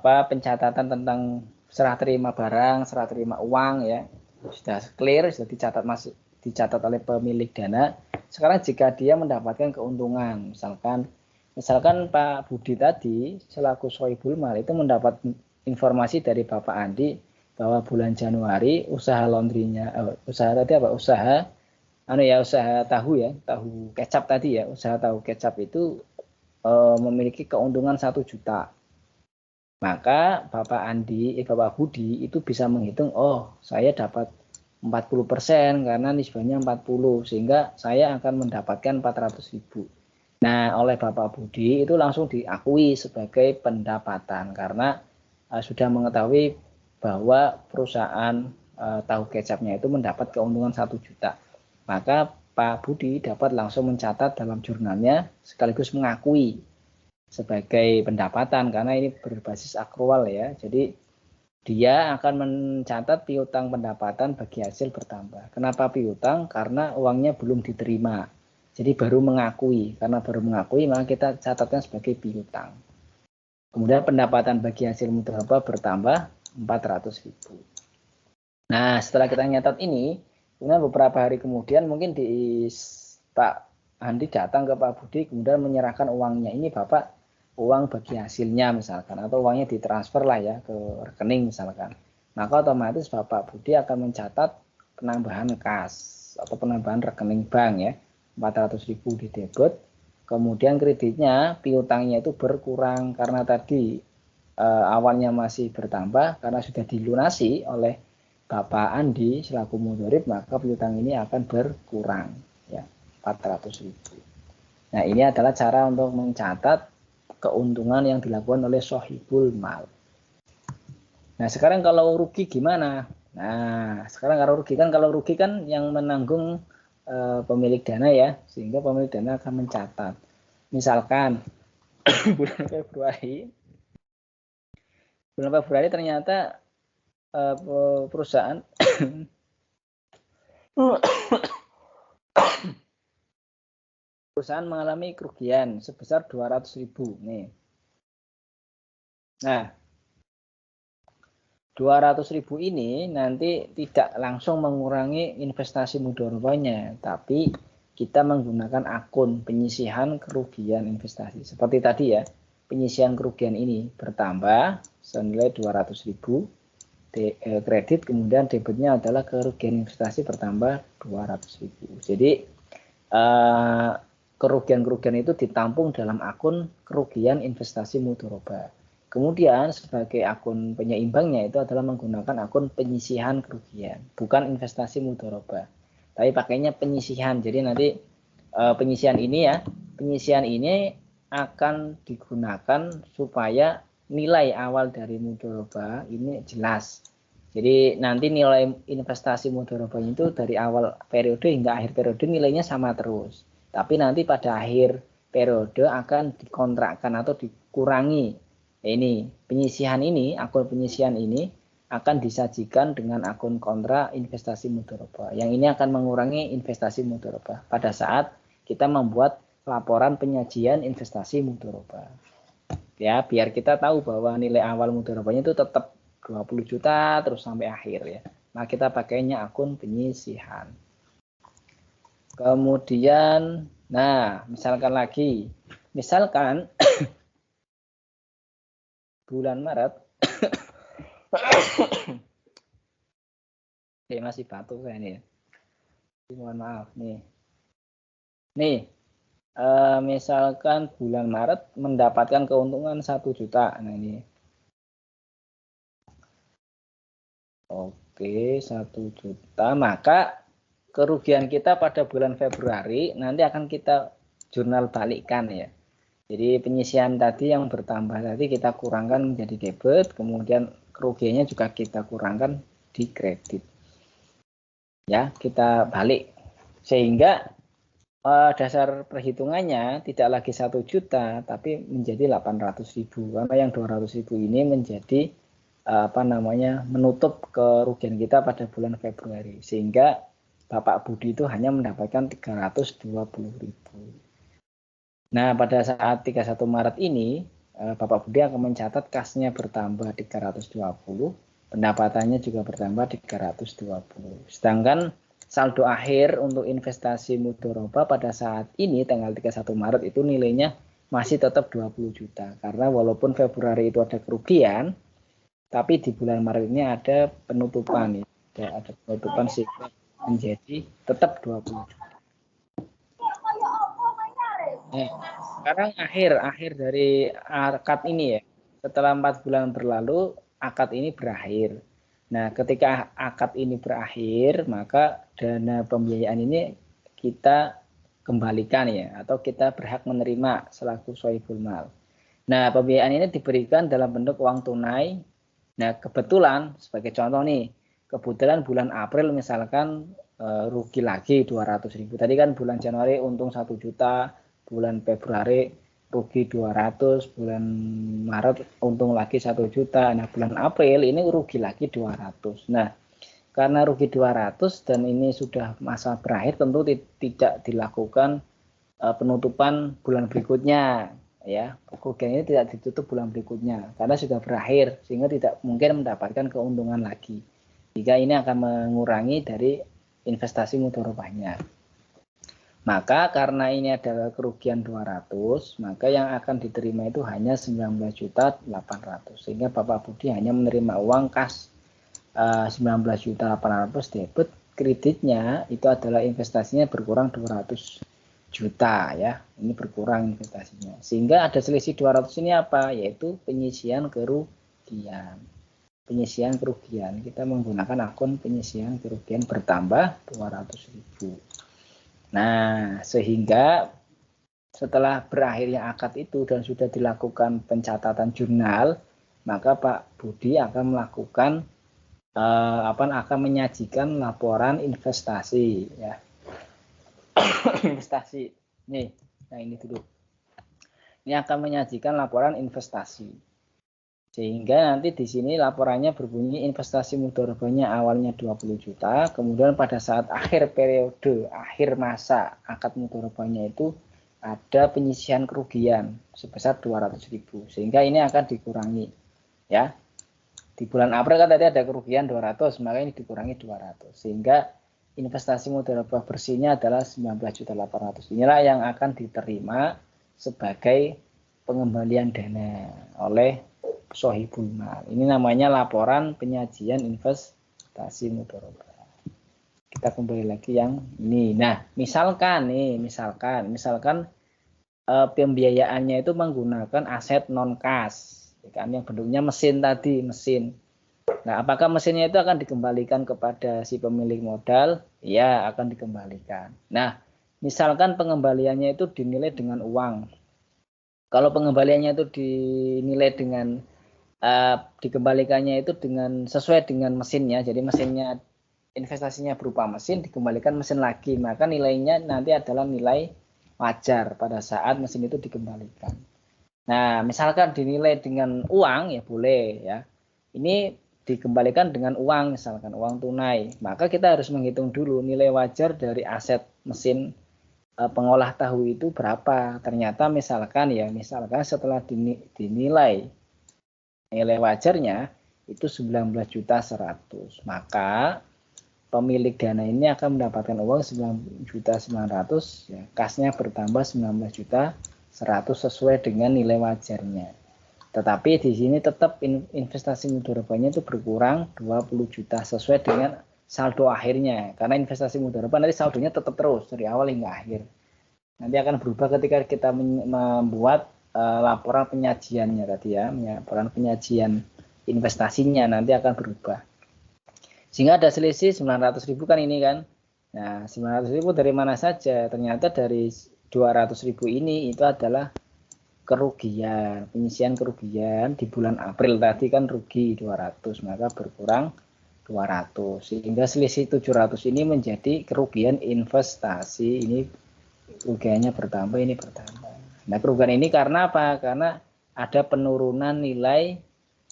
pencatatan tentang serah terima barang, serah terima uang ya, sudah clear, sudah dicatat oleh pemilik dana. Sekarang jika dia mendapatkan keuntungan, misalkan Pak Budi tadi selaku Sohibul Mal itu mendapat informasi dari Bapak Andi bahwa bulan Januari usaha laundrynya, usaha tahu kecap tadi ya, usaha tahu kecap itu memiliki keuntungan 1 juta. Maka Bapak Budi itu bisa menghitung, saya dapat 40% karena nisbahnya 40, sehingga saya akan mendapatkan 400.000. Nah, oleh Bapak Budi itu langsung diakui sebagai pendapatan karena sudah mengetahui bahwa perusahaan tahu kecapnya itu mendapat keuntungan 1 juta. Maka Pak Budi dapat langsung mencatat dalam jurnalnya sekaligus mengakui sebagai pendapatan karena ini berbasis akrual ya. Jadi dia akan mencatat piutang pendapatan bagi hasil bertambah. Kenapa piutang? Karena uangnya belum diterima. Jadi baru mengakui. Karena baru mengakui maka kita catatkan sebagai piutang. Kemudian pendapatan bagi hasil mudharabah bertambah 400.000. Nah, setelah kita nyatat ini, kemudian beberapa hari kemudian mungkin Pak Andi datang ke Pak Budi kemudian menyerahkan uangnya. Ini Bapak uang bagi hasilnya misalkan, atau uangnya ditransfer lah ya ke rekening misalkan. Maka otomatis Bapak Budi akan mencatat penambahan kas atau penambahan rekening bank ya, 400.000 di debit, kemudian kreditnya piutangnya itu berkurang karena tadi awalnya masih bertambah karena sudah dilunasi oleh Bapak Andi selaku mudharib, maka piutang ini akan berkurang ya, 400.000. Nah, ini adalah cara untuk mencatat keuntungan yang dilakukan oleh Sohibul Mal. Nah, sekarang kalau rugi gimana? Nah, sekarang kalau rugi kan yang menanggung pemilik dana ya, sehingga pemilik dana akan mencatat. Misalkan bulan Februari ternyata perusahaan mengalami kerugian sebesar 200.000 nih. Nah, 200.000 ini nanti tidak langsung mengurangi investasi mudharabahnya, tapi kita menggunakan akun penyisihan kerugian investasi. Seperti tadi ya, penyisihan kerugian ini bertambah senilai 200.000 kredit, kemudian debitnya adalah kerugian investasi bertambah 200.000. Jadi kerugian-kerugian itu ditampung dalam akun kerugian investasi mudharabah. Kemudian sebagai akun penyeimbangnya itu adalah menggunakan akun penyisihan kerugian, bukan investasi mudharabah. Tapi pakainya penyisihan. Jadi nanti penyisihan ini akan digunakan supaya nilai awal dari mudharabah ini jelas. Jadi nanti nilai investasi mudharabah itu dari awal periode hingga akhir periode nilainya sama terus. Tapi nanti pada akhir periode akan dikontrakkan atau dikurangi. Ini penyisihan ini, akun penyisihan ini akan disajikan dengan akun kontra investasi mudharabah. Yang ini akan mengurangi investasi mudharabah pada saat kita membuat laporan penyajian investasi mudharabah. Ya, biar kita tahu bahwa nilai awal mudharabahnya itu tetap 20 juta terus sampai akhir ya. Nah, kita pakainya akun penyisihan. Kemudian, nah, misalkan bulan Maret masih batuk saya nih ya. Mohon maaf nih. Misalkan bulan Maret mendapatkan keuntungan 1 juta. Nah ini. Oke, 1 juta. Maka kerugian kita pada bulan Februari nanti akan kita jurnal balikkan ya. Jadi penyisian tadi yang bertambah tadi kita kurangkan menjadi debit, kemudian kerugiannya juga kita kurangkan di kredit. Ya, kita balik. Sehingga dasar perhitungannya tidak lagi 1 juta, tapi menjadi 800.000. Karena yang 200.000 ini menjadi menutup kerugian kita pada bulan Februari. Sehingga Bapak Budi itu hanya mendapatkan 320.000. Nah, pada saat 31 Maret ini, Bapak Budi akan mencatat kasnya bertambah 320, pendapatannya juga bertambah 320. Sedangkan saldo akhir untuk investasi mudharabah pada saat ini, tanggal 31 Maret itu nilainya masih tetap 20 juta. Karena walaupun Februari itu ada kerugian, tapi di bulan Maret ini ada penutupan. Ada penutupan sehingga menjadi tetap 20 juta. Sekarang akhir dari akad ini ya, setelah 4 bulan berlalu akad ini berakhir. Nah, ketika akad ini berakhir, maka dana pembiayaan ini kita kembalikan ya, atau kita berhak menerima selaku sohibul mal. Nah, pembiayaan ini diberikan dalam bentuk uang tunai. Nah, kebetulan sebagai contoh nih, kebetulan bulan April misalkan rugi lagi 200.000. Tadi kan bulan Januari untung 1 juta, bulan Februari rugi 200, bulan Maret untung lagi 1 juta. Nah, bulan April ini rugi lagi 200. Nah, karena rugi 200 dan ini sudah masa berakhir, tentu tidak dilakukan penutupan bulan berikutnya ya. Kerugian ini tidak ditutup bulan berikutnya karena sudah berakhir, sehingga tidak mungkin mendapatkan keuntungan lagi. Jika ini akan mengurangi dari investasi mudharabahnya. Maka karena ini adalah kerugian 200, maka yang akan diterima itu hanya 19.800.000. Sehingga Bapak Budi hanya menerima uang kas 19.800.000 debit, kreditnya itu adalah investasinya berkurang 200 juta ya. Ini berkurang investasinya. Sehingga ada selisih 200 ini apa? Yaitu penyisian kerugian. Penyisian kerugian. Kita menggunakan akun penyisian kerugian bertambah 200.000. Nah, sehingga setelah berakhirnya akad itu dan sudah dilakukan pencatatan jurnal, maka Pak Budi akan melakukan akan menyajikan laporan investasi ya. Investasi. Nih, nah ini dulu. Ini akan menyajikan laporan investasi. Sehingga nanti di sini laporannya berbunyi investasi mudharabahnya awalnya 20 juta, kemudian pada saat akhir periode, akhir masa akad mudharabahnya itu ada penyisihan kerugian sebesar 200.000. Sehingga ini akan dikurangi ya. Di bulan April kan tadi ada kerugian 200, maka ini dikurangi 200. Sehingga investasi mudharabah bersihnya adalah 19.800.000. Inilah yang akan diterima sebagai pengembalian dana oleh sohibul mal. Ini namanya laporan penyajian investasi mudharabah. Kita kembali lagi yang ini. Nah, misalkan pembiayaannya itu menggunakan aset non kas kan, yang bentuknya mesin tadi, mesin. Nah, apakah mesinnya itu akan dikembalikan kepada si pemilik modal? Ya, akan dikembalikan. Nah, misalkan pengembaliannya itu dinilai dengan uang. Kalau pengembaliannya itu dinilai dengan dikembalikannya itu dengan sesuai dengan mesinnya, jadi mesinnya investasinya berupa mesin, dikembalikan mesin lagi, maka nilainya nanti adalah nilai wajar pada saat mesin itu dikembalikan. Nah, misalkan dinilai dengan uang, ya boleh ya. Ini dikembalikan dengan uang, misalkan uang tunai, maka kita harus menghitung dulu nilai wajar dari aset mesin pengolah tahu itu berapa. Ternyata misalkan setelah dinilai nilai wajarnya itu 19.100.000, maka pemilik dana ini akan mendapatkan uang 9.900.000 ya, kasnya bertambah 19.100.000 sesuai dengan nilai wajarnya. Tetapi di sini tetap investasi mudharabahnya itu berkurang 20 juta sesuai dengan saldo akhirnya, karena investasi mudharabah nanti saldonya tetap terus dari awal hingga akhir. Nanti akan berubah ketika kita membuat laporan penyajiannya tadi ya, laporan penyajian investasinya nanti akan berubah. Sehingga ada selisih 900.000 kan ini kan. Nah, 900.000 dari mana saja? Ternyata dari 200.000 ini itu adalah kerugian, penyisian kerugian di bulan April tadi kan rugi 200, maka berkurang 200. Sehingga selisih 700 ini menjadi kerugian investasi. Ini kerugiannya bertambah, ini bertambah. Nah, kerugian ini karena apa? Karena ada penurunan nilai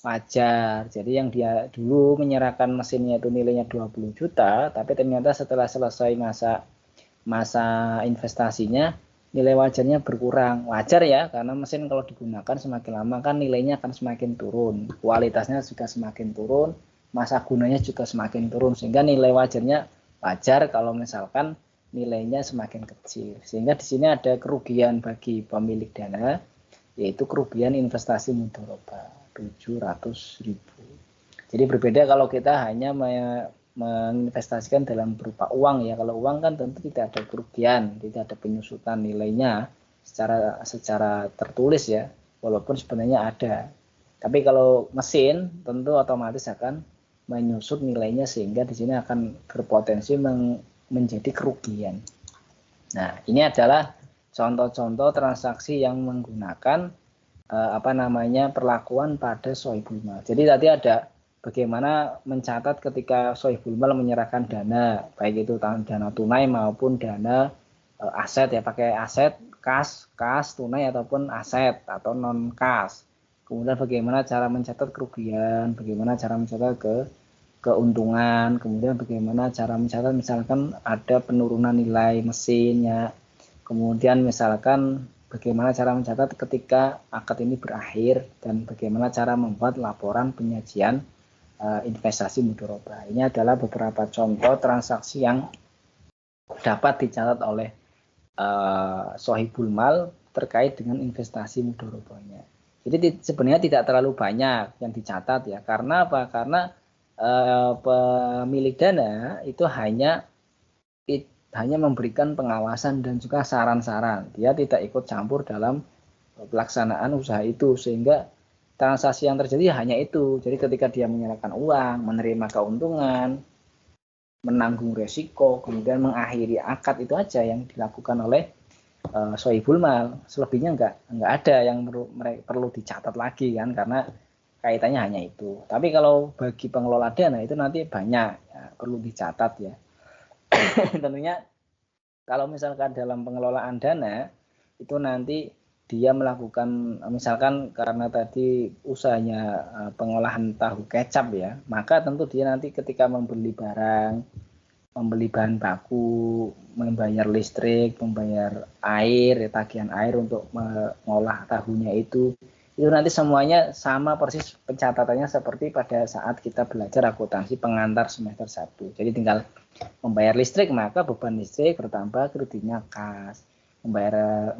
wajar. Jadi yang dia dulu menyerahkan mesinnya itu nilainya 20 juta, tapi ternyata setelah selesai masa investasinya nilai wajarnya berkurang. Wajar ya, karena mesin kalau digunakan semakin lama kan nilainya akan semakin turun, kualitasnya juga semakin turun, masa gunanya juga semakin turun, sehingga nilai wajarnya wajar kalau misalkan nilainya semakin kecil. Sehingga di sini ada kerugian bagi pemilik dana, yaitu kerugian investasi mudharabah 700.000. Jadi berbeda kalau kita hanya menginvestasikan dalam berupa uang ya. Kalau uang kan tentu tidak ada kerugian, tidak ada penyusutan nilainya secara tertulis ya, walaupun sebenarnya ada. Tapi kalau mesin tentu otomatis akan menyusut nilainya, sehingga di sini akan berpotensi menjadi kerugian. Nah, ini adalah contoh-contoh transaksi yang menggunakan perlakuan pada sohibul mal. Jadi tadi ada bagaimana mencatat ketika sohibul mal menyerahkan dana, baik itu dana tunai maupun dana aset ya, pakai aset kas, tunai ataupun aset atau non kas. Kemudian bagaimana cara mencatat kerugian, bagaimana cara mencatat keuntungan, kemudian bagaimana cara mencatat misalkan ada penurunan nilai mesinnya, kemudian misalkan bagaimana cara mencatat ketika akad ini berakhir, dan bagaimana cara membuat laporan penyajian investasi mudharabah. Ini adalah beberapa contoh transaksi yang dapat dicatat oleh sohibul mal terkait dengan investasi mudharabahnya. Jadi sebenarnya tidak terlalu banyak yang dicatat ya, karena apa? Karena pemilik dana itu hanya memberikan pengawasan dan juga saran-saran. Dia tidak ikut campur dalam pelaksanaan usaha itu, sehingga transaksi yang terjadi hanya itu. Jadi ketika dia menyerahkan uang, menerima keuntungan, menanggung resiko, kemudian mengakhiri akad, itu aja yang dilakukan oleh sohibul mal. Selebihnya enggak ada yang perlu dicatat lagi kan, karena kaitannya hanya itu. Tapi kalau bagi pengelola dana itu nanti banyak ya, perlu dicatat ya. Tentunya kalau misalkan dalam pengelolaan dana itu nanti dia melakukan, misalkan karena tadi usahanya pengolahan tahu kecap ya, maka tentu dia nanti ketika membeli barang, membeli bahan baku, membayar listrik, membayar air, tagihan air untuk mengolah tahunya itu nanti semuanya sama persis pencatatannya seperti pada saat kita belajar akuntansi pengantar semester 1. Jadi tinggal membayar listrik, maka beban listrik bertambah, kreditnya kas. Membayar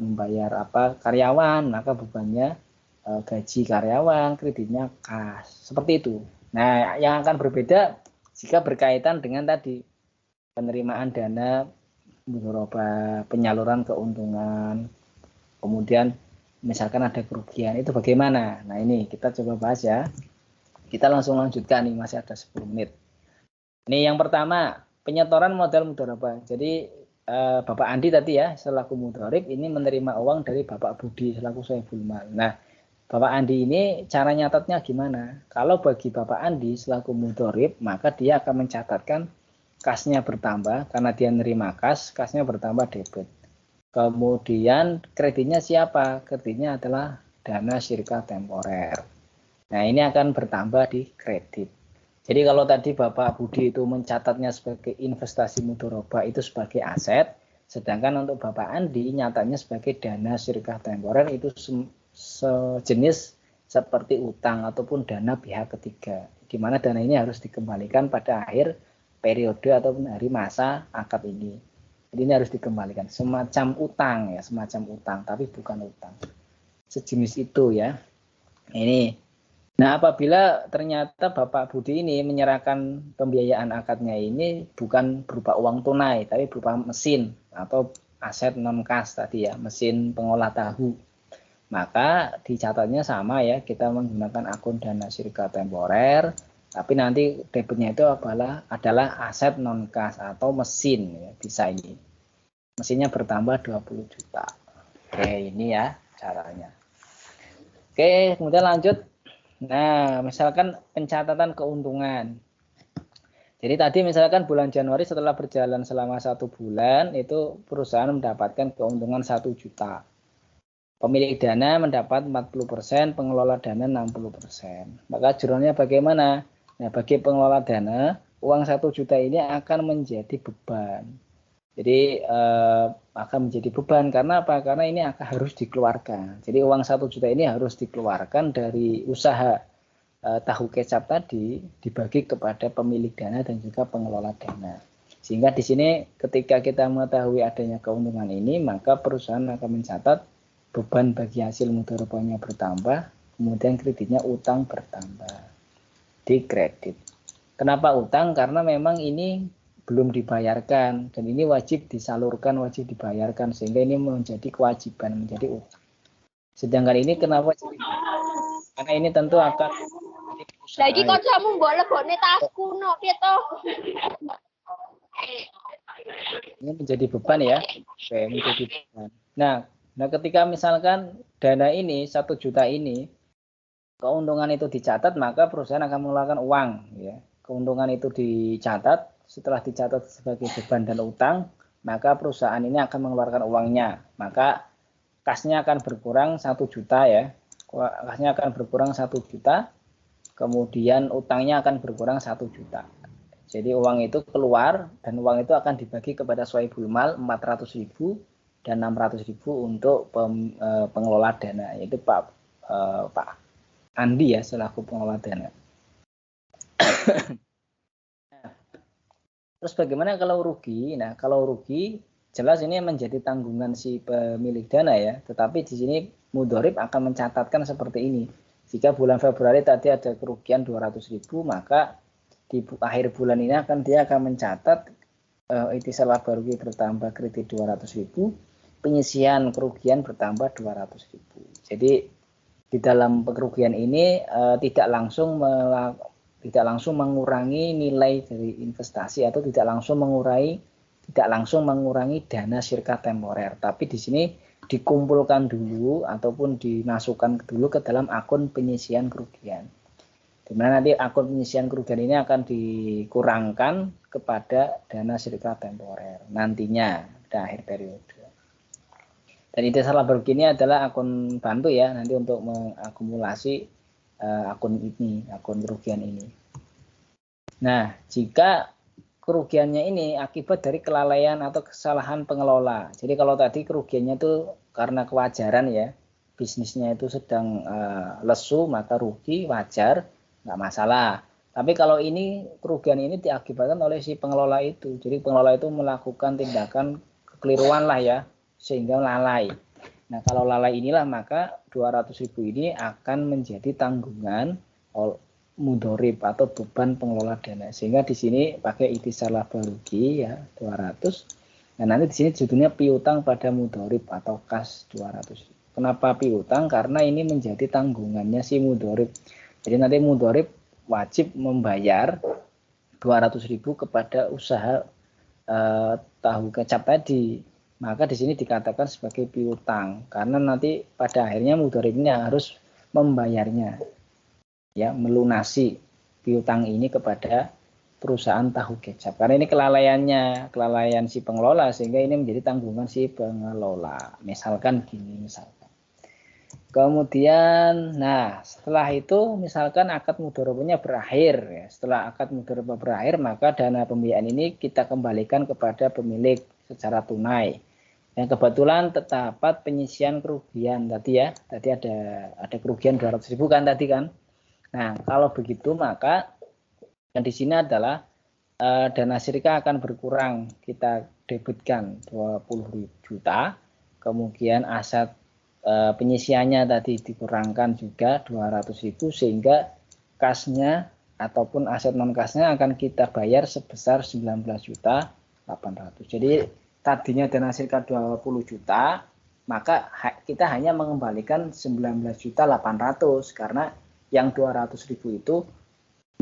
karyawan, maka bebannya gaji karyawan, kreditnya kas. Seperti itu. Nah, yang akan berbeda jika berkaitan dengan tadi penerimaan dana mudharabah, penyaluran keuntungan, kemudian misalkan ada kerugian, itu bagaimana? Nah ini kita coba bahas ya. Kita langsung lanjutkan nih, masih ada 10 menit. Ini yang pertama, penyetoran modal mudharabah. Jadi Bapak Andi tadi ya, selaku mudharib ini menerima uang dari Bapak Budi selaku sahibul mal. Nah, Bapak Andi ini cara nyatatnya gimana? Kalau bagi Bapak Andi selaku mudharib, maka dia akan mencatatkan kasnya bertambah karena dia nerima kasnya bertambah debit. Kemudian kreditnya siapa? Kreditnya adalah dana syirka temporer. Nah, ini akan bertambah di kredit. Jadi kalau tadi Bapak Budi itu mencatatnya sebagai investasi mudharabah itu sebagai aset, sedangkan untuk Bapak Andi nyatanya sebagai dana syirkah temporer itu sejenis seperti utang ataupun dana pihak ketiga, di mana dana ini harus dikembalikan pada akhir periode ataupun hari masa akad ini. Jadi ini harus dikembalikan, semacam utang ya, semacam utang, tapi bukan utang. Sejenis itu ya. Ini. Nah, apabila ternyata Bapak Budi ini menyerahkan pembiayaan akadnya ini bukan berupa uang tunai, tapi berupa mesin atau aset non-kas tadi ya, mesin pengolah tahu. Maka dicatatnya sama ya, kita menggunakan akun dana syirka temporer, tapi nanti debitnya itu adalah aset non-kas atau mesin ya, bisa ini. Mesinnya bertambah 20 juta. Oke, ini ya caranya. Oke, kemudian lanjut. Nah, misalkan pencatatan keuntungan. Jadi tadi misalkan bulan Januari setelah berjalan selama 1 bulan, itu perusahaan mendapatkan keuntungan 1 juta. Pemilik dana mendapat 40%, pengelola dana 60%. Maka jurnalnya bagaimana? Nah, bagi pengelola dana, uang 1 juta ini akan menjadi beban. Jadi akan menjadi beban karena apa? Karena ini akan harus dikeluarkan. Jadi uang 1 juta ini harus dikeluarkan dari usaha tahu kecap tadi dibagi kepada pemilik dana dan juga pengelola dana. Sehingga di sini ketika kita mengetahui adanya keuntungan ini, maka perusahaan akan mencatat beban bagi hasil mudharabahnya bertambah, kemudian kreditnya utang bertambah di kredit. Kenapa utang? Karena memang ini belum dibayarkan dan ini wajib disalurkan, wajib dibayarkan sehingga ini menjadi kewajiban, menjadi utang. Sedangkan ini kenapa? Karena ini tentu akan lagi kancamu mbok lebone tasku no piye to? Ini menjadi beban ya. Oke, menjadi beban. Nah ketika misalkan dana ini 1 juta ini keuntungan itu dicatat, maka perusahaan akan mengeluarkan uang ya. Keuntungan itu dicatat, setelah dicatat sebagai beban dan utang, maka perusahaan ini akan mengeluarkan uangnya. Maka kasnya akan berkurang 1 juta ya. Kasnya akan berkurang 1 juta, kemudian utangnya akan berkurang 1 juta. Jadi uang itu keluar dan uang itu akan dibagi kepada sahibul mal 400.000 dan 600.000 untuk pengelola dana, yaitu Pak Andi ya selaku pengelola dana. Terus bagaimana kalau rugi? Nah, kalau rugi jelas ini menjadi tanggungan si pemilik dana ya. Tetapi di sini mudharib akan mencatatkan seperti ini. Jika bulan Februari tadi ada kerugian 200.000, maka di akhir bulan ini dia akan mencatat itisar laba rugi bertambah kredit 200.000, penyisian kerugian bertambah 200.000. Jadi di dalam kerugian ini tidak langsung mengurangi nilai dari investasi atau tidak langsung mengurangi dana syirka temporer, tapi di sini dikumpulkan dulu ataupun dimasukkan dulu ke dalam akun penyisian kerugian. Di mana nanti akun penyisian kerugian ini akan dikurangkan kepada dana syirka temporer nantinya pada akhir periode. Dan itisar laba rugi ini adalah akun bantu ya nanti untuk mengakumulasi akun kerugian ini. Nah, jika kerugiannya ini akibat dari kelalaian atau kesalahan pengelola. Jadi kalau tadi kerugiannya itu karena kewajaran ya, bisnisnya itu sedang lesu, maka rugi wajar, nggak masalah. Tapi kalau ini kerugian ini diakibatkan oleh si pengelola itu. Jadi pengelola itu melakukan tindakan kekeliruan lah ya, sehingga lalai. Nah kalau lalai inilah maka 200.000 ini akan menjadi tanggungan mudharib atau beban pengelola dana. Sehingga di sini pakai itisar laba rugi ya 200. Nah nanti di sini judulnya piutang pada mudharib atau kas 200.000. Kenapa piutang? Karena ini menjadi tanggungannya si mudhorib. Jadi nanti mudhorib wajib membayar 200.000 kepada usaha tahu kecap tadi. Maka di sini dikatakan sebagai piutang karena nanti pada akhirnya mudhorib ini harus membayarnya, ya, melunasi piutang ini kepada perusahaan tahu kecap. Karena ini kelalaian si pengelola sehingga ini menjadi tanggungan si pengelola. Misalkan gini, misalkan. Kemudian, nah setelah itu misalkan akad mudharabahnya berakhir, ya. Setelah akad mudharabah berakhir, maka dana pembiayaan ini kita kembalikan kepada pemilik secara tunai. Yang kebetulan terdapat penyisian kerugian tadi ya, tadi ada kerugian 200.000 kan tadi kan. Nah kalau begitu maka yang di sini adalah dana sirka akan berkurang, kita debitkan 20 juta, kemudian aset penyisiannya tadi dikurangkan juga 200.000 sehingga kasnya ataupun aset non kasnya akan kita bayar sebesar 19.800.000. Jadi tadinya dana sirka 20 juta, maka kita hanya mengembalikan 19.800.000 karena yang 200.000 itu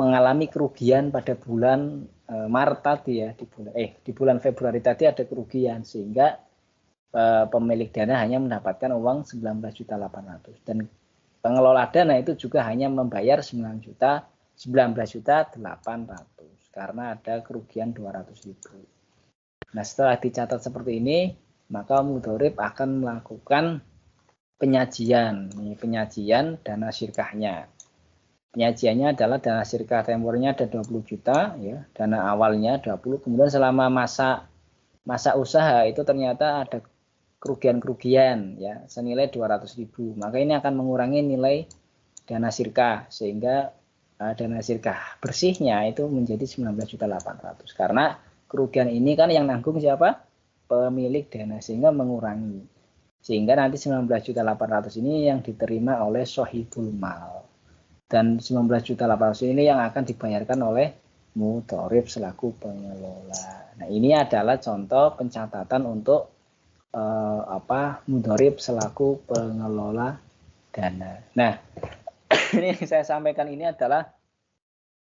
mengalami kerugian pada bulan Maret tadi ya, di bulan Februari tadi ada kerugian sehingga pemilik dana hanya mendapatkan uang 19.800.000 dan pengelola dana itu juga hanya membayar 19.800.000 karena ada kerugian 200.000. Nah setelah dicatat seperti ini maka mudhorib akan melakukan penyajian dana sirkahnya. Penyajiannya adalah dana sirkah tempornya ada 20 juta ya, dana awalnya 20, kemudian selama masa usaha itu ternyata ada kerugian ya senilai 200.000, maka ini akan mengurangi nilai dana sirkah sehingga dana sirkah bersihnya itu menjadi 19.800.000 karena kerugian ini kan yang nanggung siapa? Pemilik dana, sehingga mengurangi, sehingga nanti 19.800.000 ini yang diterima oleh sohibul mal dan 19.800.000 ini yang akan dibayarkan oleh mudhorib selaku pengelola. Nah ini adalah contoh pencatatan untuk mudhorib selaku pengelola dana. Nah ini yang saya sampaikan ini adalah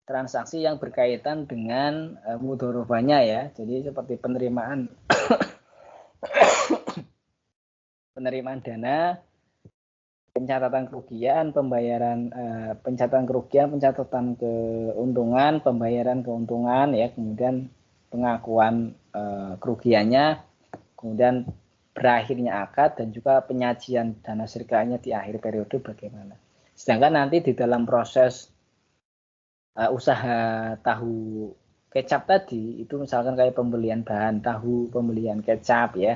transaksi yang berkaitan dengan mudharabahnya ya. Jadi seperti penerimaan dana, pencatatan kerugian, pembayaran pencatatan kerugian, pencatatan keuntungan, pembayaran keuntungan ya, kemudian pengakuan kerugiannya, kemudian berakhirnya akad dan juga penyajian dana sirkahnya di akhir periode bagaimana. Sedangkan nanti di dalam proses usaha tahu kecap tadi itu misalkan kayak pembelian bahan tahu, pembelian kecap ya,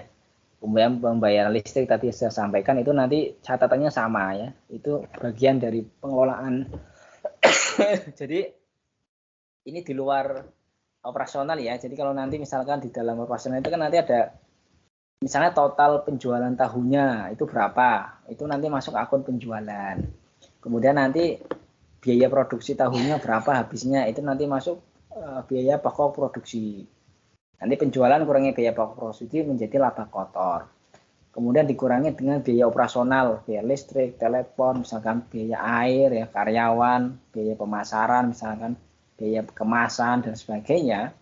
kemudian pembayaran listrik tadi saya sampaikan itu nanti catatannya sama ya, itu bagian dari pengelolaan. Jadi ini di luar operasional ya. Jadi kalau nanti misalkan di dalam operasional itu kan nanti ada misalnya total penjualan tahunya itu berapa, itu nanti masuk akun penjualan. Kemudian nanti biaya produksi tahunya berapa habisnya, itu nanti masuk biaya pokok produksi. Nanti penjualan kurangi biaya pokok produksi menjadi laba kotor. Kemudian dikurangi dengan biaya operasional, biaya listrik, telepon, misalkan biaya air, ya karyawan, biaya pemasaran, misalkan biaya kemasan dan sebagainya.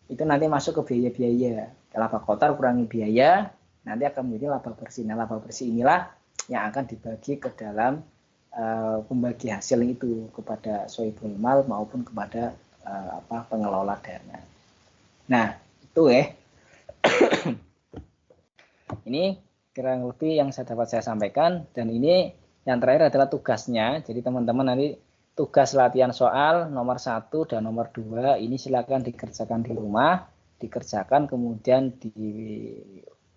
Itu nanti masuk ke biaya-biaya. Laba kotor kurangi biaya, nanti akan menjadi laba bersih. Nah, laba bersih inilah yang akan dibagi ke dalam pembagi hasil itu kepada sohibul mal maupun kepada pengelola dana. Nah, itu ya. Ini kurang lebih yang dapat saya sampaikan, dan ini yang terakhir adalah tugasnya. Jadi teman-teman nanti tugas latihan soal nomor 1 dan nomor 2 ini silakan dikerjakan di rumah, dikerjakan kemudian di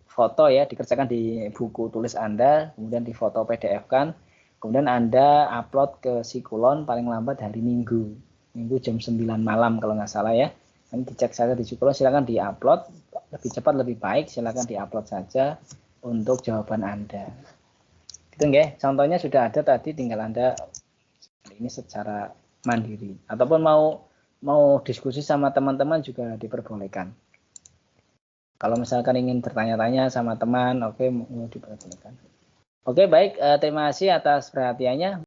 foto ya, dikerjakan di buku tulis Anda, kemudian di foto PDF kan, kemudian Anda upload ke Sikulon paling lambat hari Minggu jam 9 malam kalau nggak salah ya. Nanti dicek saja di Sikulon, silakan di-upload, lebih cepat lebih baik, silakan di-upload saja untuk jawaban Anda. Gitu nggih, contohnya sudah ada tadi, tinggal Anda ini secara mandiri ataupun mau diskusi sama teman-teman juga diperbolehkan. Kalau misalkan ingin bertanya-tanya sama teman, oke, mau diperbolehkan. Oke, baik. Terima kasih atas perhatiannya.